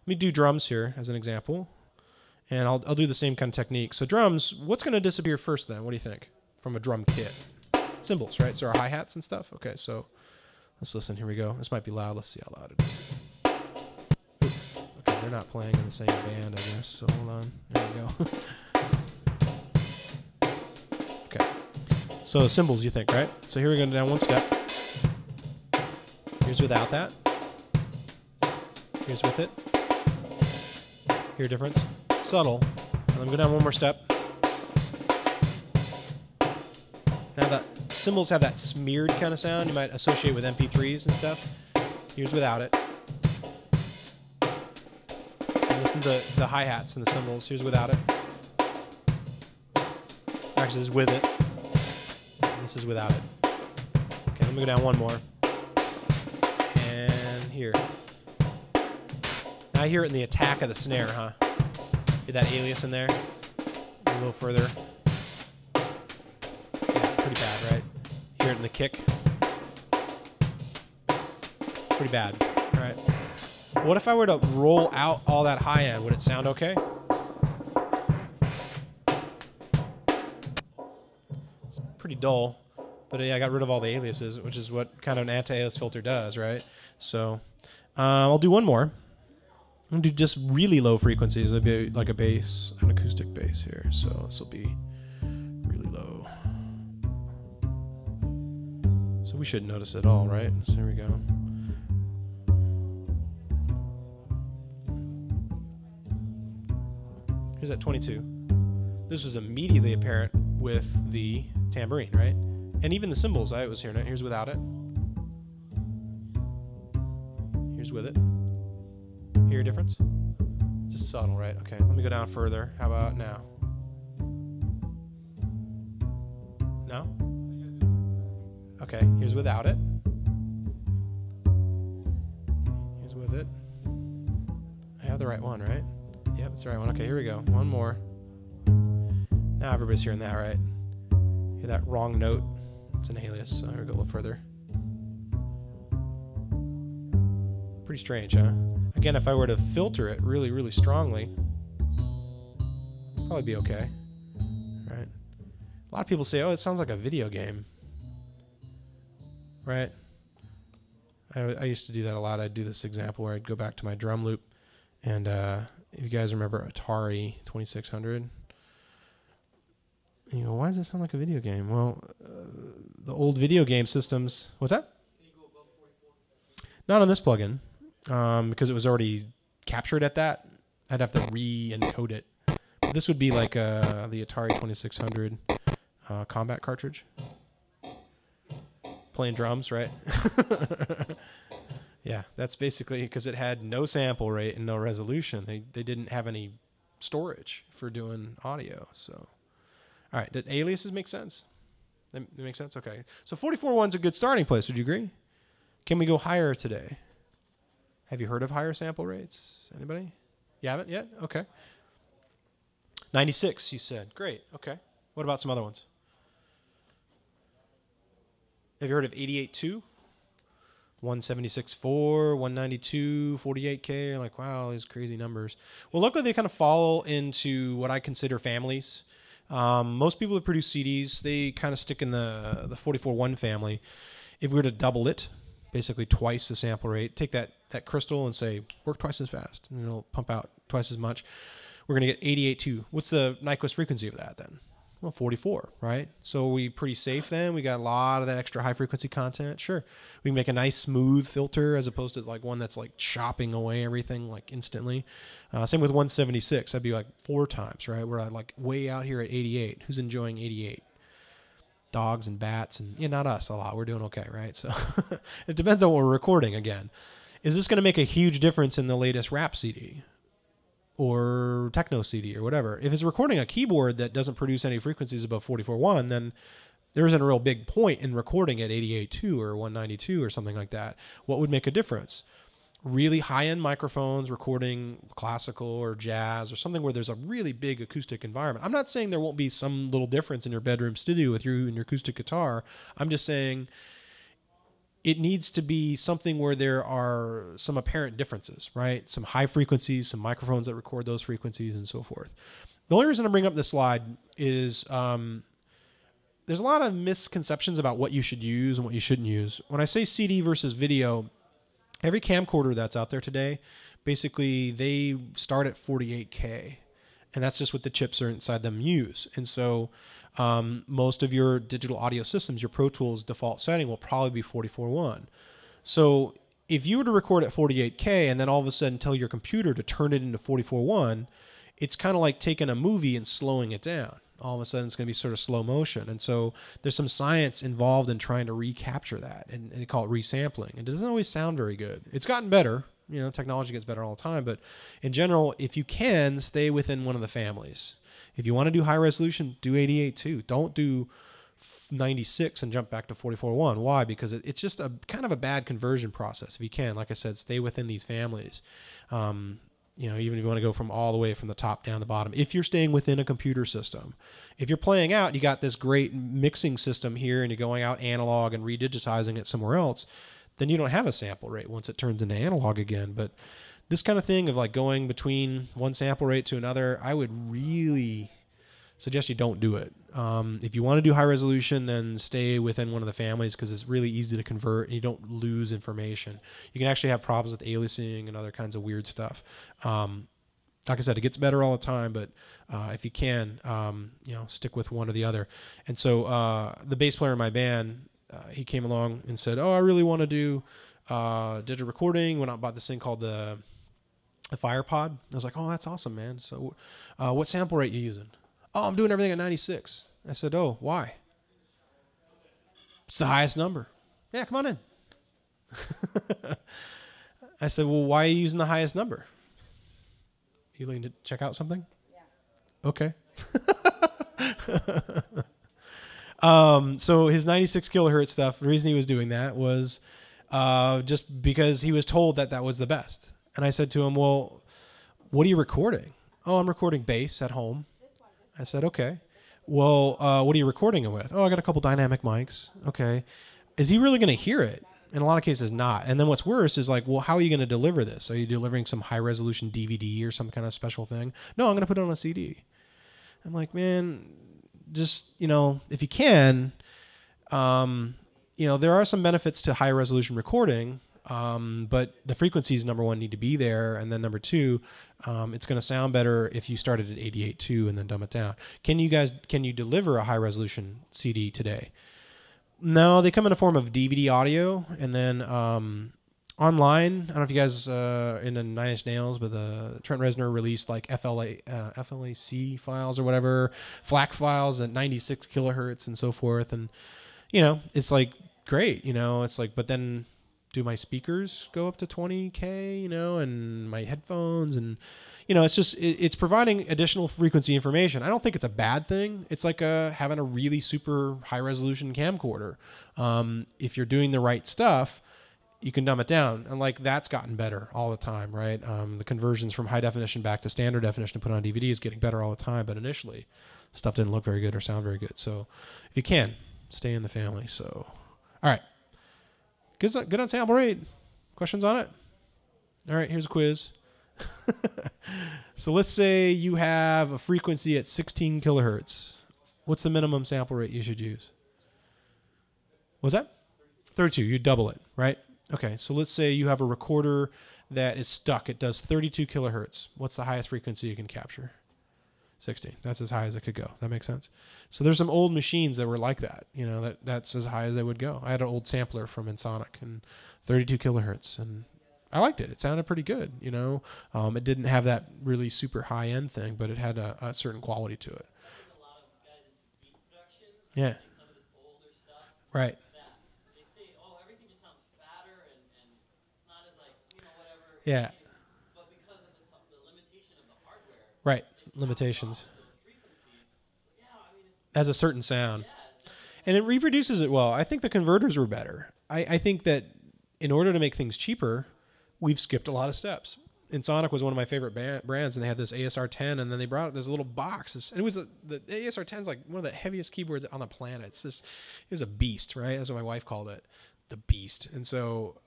Let me do drums here as an example. And I'll do the same kind of technique. So drums, what's going to disappear first then? What do you think? From a drum kit. Cymbals, right? So our hi-hats and stuff. Okay, so let's listen. Here we go. This might be loud. Let's see how loud it is. Okay, they're not playing in the same band, I guess. So hold on. There we go. Okay. So cymbals, you think, right? So here we're going down one step. Here's without that. Here's with it. Hear a difference? Subtle. And let me go down one more step. Now that cymbals have that smeared kind of sound you might associate with MP3s and stuff. Here's without it. And listen to the hi-hats and the cymbals. Here's without it. Actually, this is with it. And this is without it. Okay, let me go down one more. And here. Now I hear it in the attack of the snare, huh? Get that alias in there. A little further. Yeah, pretty bad, right? Hear it in the kick. Pretty bad. All right. What if I were to roll out all that high end? Would it sound okay? It's pretty dull. But yeah, I got rid of all the aliases, which is what kind of an anti-alias filter does, right? So I'll do one more. I'm going to do just really low frequencies. It'll be like a bass, an acoustic bass here. So this will be really low. So we shouldn't notice it at all, right? So here we go. Here's that 22. This was immediately apparent with the tambourine, right? And even the cymbals, I was hearing it. Here's without it. Here's with it. Hear a difference? Just subtle, right? Okay, let me go down further. How about now? No? Okay, here's without it. Here's with it. I have the right one, right? Yep, it's the right one. Okay, here we go. One more. Now everybody's hearing that, right? Hear that wrong note? It's an alias, so here we go a little further. Pretty strange, huh? Again, if I were to filter it really, really strongly, probably be okay, right? A lot of people say, oh, it sounds like a video game, right? I used to do that a lot. I'd do this example where I'd go back to my drum loop, and if you guys remember Atari 2600, you go, why does it sound like a video game? Well, the old video game systems, what's that? Not on this plugin. Because it was already captured at that. I'd have to re-encode it. But this would be like the Atari 2600 combat cartridge. Playing drums, right? Yeah, that's basically because it had no sample rate and no resolution. They didn't have any storage for doing audio. So, all right, did aliases make sense? They make sense? Okay. So 44.1's a good starting place. Would you agree? Can we go higher today? Have you heard of higher sample rates? Anybody? You haven't yet? Okay. 96, you said. Great. Okay. What about some other ones? Have you heard of 88.2? 176.4, 192, 48K. You're like, wow, these crazy numbers. Well, luckily they kind of fall into what I consider families. Most people that produce CDs, they kind of stick in the 44.1 family. If we were to double it, basically twice the sample rate, take that crystal and say, work twice as fast, and it'll pump out twice as much. We're going to get 88.2. What's the Nyquist frequency of that then? Well, 44, right? So are we pretty safe then? We got a lot of that extra high frequency content. Sure. We can make a nice smooth filter as opposed to like one that's like chopping away everything like instantly. Same with 176. That'd be like 4 times, right? We're like way out here at 88. Who's enjoying 88? Dogs and bats and not us a lot. We're doing okay, right? So it depends on what we're recording again. Is this going to make a huge difference in the latest rap CD or techno CD or whatever? If it's recording a keyboard that doesn't produce any frequencies above 44.1, then there isn't a real big point in recording at 88.2 or 192 or something like that. What would make a difference? Really high-end microphones recording classical or jazz or something where there's a really big acoustic environment. I'm not saying there won't be some little difference in your bedroom studio with you and your acoustic guitar. I'm just saying it needs to be something where there are some apparent differences, right? Some high frequencies, some microphones that record those frequencies, and so forth. The only reason I bring up this slide is there's a lot of misconceptions about what you should use and what you shouldn't use. When I say CD versus video, every camcorder that's out there today, basically they start at 48K. And that's just what the chips are inside them use. And so most of your digital audio systems, your Pro Tools default setting will probably be 44.1. So if you were to record at 48K and then all of a sudden tell your computer to turn it into 44.1, it's kind of like taking a movie and slowing it down. All of a sudden it's going to be sort of slow motion. And so there's some science involved in trying to recapture that. And they call it resampling. It doesn't always sound very good. It's gotten better. You know, technology gets better all the time. But in general, if you can, stay within one of the families. If you want to do high resolution, do 88.2. Don't do 96 and jump back to 44.1. Why? Because it's just a kind of a bad conversion process. If you can, like I said, stay within these families. You know, even if you want to go from all the way from the top down to the bottom, if you're staying within a computer system. If you're playing out, you got this great mixing system here and you're going out analog and redigitizing it somewhere else, then you don't have a sample rate once it turns into analog again. But this kind of thing of like going between one sample rate to another, I would really suggest you don't do it. If you want to do high resolution, then stay within one of the families because it's really easy to convert and you don't lose information. You can actually have problems with aliasing and other kinds of weird stuff. Like I said, it gets better all the time, but if you can, you know, stick with one or the other. And so the bass player in my band, he came along and said, "Oh, I really want to do digital recording." Went out and bought this thing called the FirePod. I was like, "Oh, that's awesome, man." So, what sample rate you using? "Oh, I'm doing everything at 96." I said, "Oh, why?" "It's the highest number." "Yeah, come on in." I said, "Well, why are you using the highest number? You looking to check out something?" "Yeah." "Okay." So his 96 kilohertz stuff, the reason he was doing that was just because he was told that that was the best. And I said to him, "Well, what are you recording?" "Oh, I'm recording bass at home." I said, "Okay. Well, what are you recording it with?" "Oh, I got a couple dynamic mics." "Okay. Is he really going to hear it?" In a lot of cases, not. And then what's worse is like, well, how are you going to deliver this? Are you delivering some high resolution DVD or some kind of special thing? "No, I'm going to put it on a CD." I'm like, man, just, you know, if you can, you know, there are some benefits to high resolution recording, but the frequencies, number one, need to be there. And then number two, it's going to sound better if you started at 88.2 and then dumb it down. Can you deliver a high resolution CD today? No, they come in a form of DVD audio, and then online. I don't know if you guys into Nine Inch Nails, but Trent Reznor released like FLAC files or whatever, FLAC files at 96 kilohertz and so forth. And you know, it's like great. You know, it's like, but then do my speakers go up to 20K? You know, and my headphones and. You know, it's just it's providing additional frequency information. I don't think it's a bad thing. It's like having a really super high resolution camcorder. If you're doing the right stuff, you can dumb it down, and like that's gotten better all the time, right? The conversions from high definition back to standard definition to put on DVD is getting better all the time. But initially, stuff didn't look very good or sound very good. So if you can, stay in the family. So all right, good on sample rate. Questions on it? All right, here's a quiz. So let's say you have a frequency at 16 kilohertz. What's the minimum sample rate you should use? What's that? 32. You double it, right? Okay, so let's say you have a recorder that is stuck. It does 32 kilohertz. What's the highest frequency you can capture? 16. That's as high as it could go. That makes sense? So there's some old machines that were like that. You know, that's as high as they would go. I had an old sampler from Ensoniq and 32 kilohertz, and I liked it. It sounded pretty good, you know. It didn't have that really super high-end thing, but it had a certain quality to it. Yeah. Right. Yeah. Right. Limitations. Has a certain sound. And it reproduces it well. I think the converters were better. I think that in order to make things cheaper, we've skipped a lot of steps. Ensoniq was one of my favorite brands, and they had this ASR10, and then they brought out this little box. And it was the ASR10 is like one of the heaviest keyboards on the planet. It was a beast, right? That's what my wife called it. the beast. And so